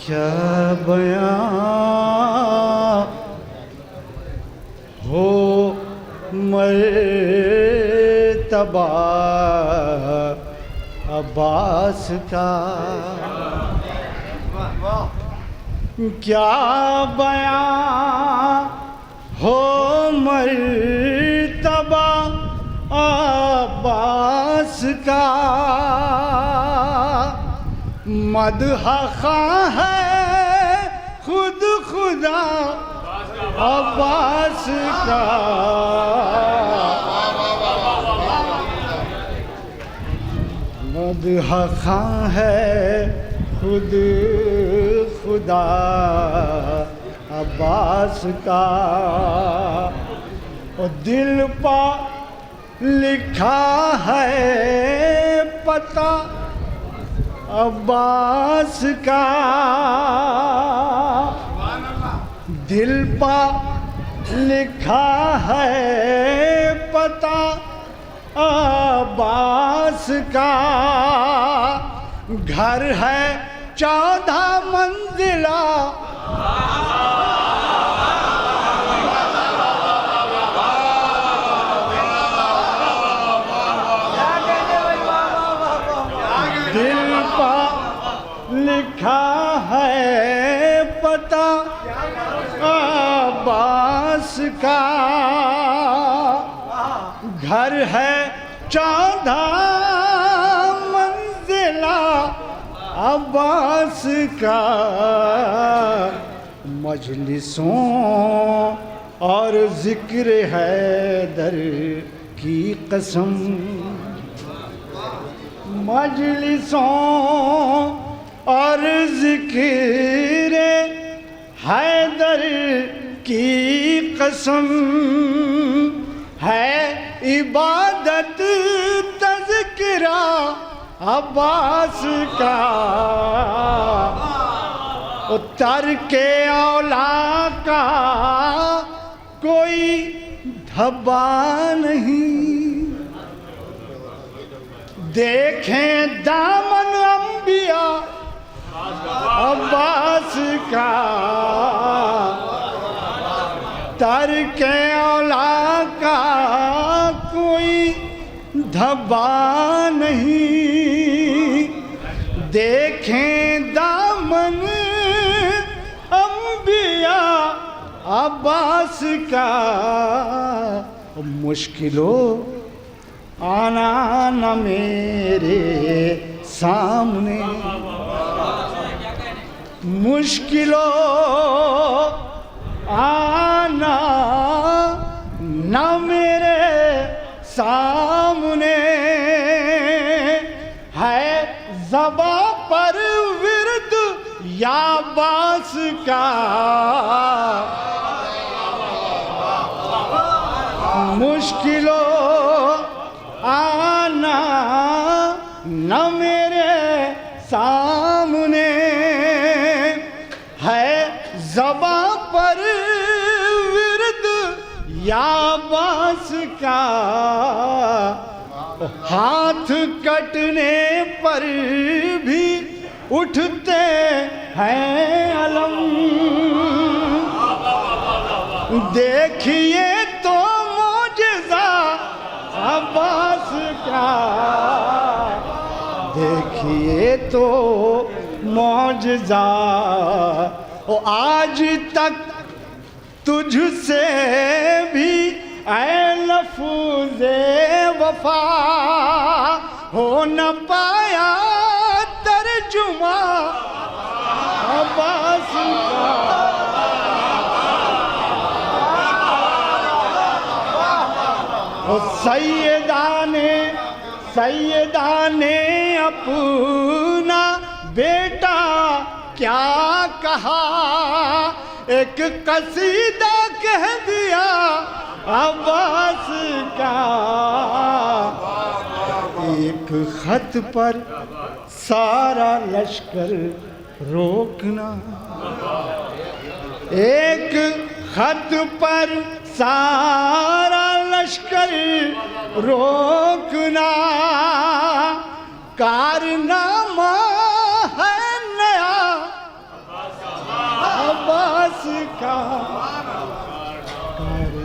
क्या बयां हो मर्तबा अब्बास का, क्या बयां हो मर्तबा अब्बास का। मदह खां है खुद खुदा अब्बास का। मदह खां है खुद खुदा अब्बास का। और दिल पा लिखा है पता अब्बास का। दिल पा लिखा है पता अब्बास का। घर है 14 मंजिला दिल पा लिखा है पता अब्बास का। घर है 14 मंजिला अब्बास का। मजलिसों और जिक्र हैदर की कसम। मजलिसों और जिक्र हैदर की कसम है। इबादत तज़किरा अब्बास का। तर्के औला का कोई धब्बा नहीं। देखें दामन अंबिया अब्बास का। तर्के औला का कोई धब्बा नहीं। देखें दामन अंबिया अब्बास का। मुश्किलों आना न मेरे सामने। मुश्किलों आना न मेरे सामने। है ज़बा पर विर्द या अब्बास का। मुश्किलों आना न मेरे सामने। है ज़बा पर विर्द या अब्बास का। हाथ कटने पर भी उठते हैं अलम। देखिए तो मौजज़ा अब्बास का। देखिए तो मौजज़ा। ओ आज तक तुझसे भी ऐ लफ्ज़े वफ़ा हो न पाया तर्जुमा अब्बास का। ओ सैयदा ने अपना बेटा क्या कहा। एक कसीदा कह दिया अब्बास का। एक खत पर सारा लश्कर रोकना। एक खत पर सारा लश्कर रोकना। कारनामा है नया का कर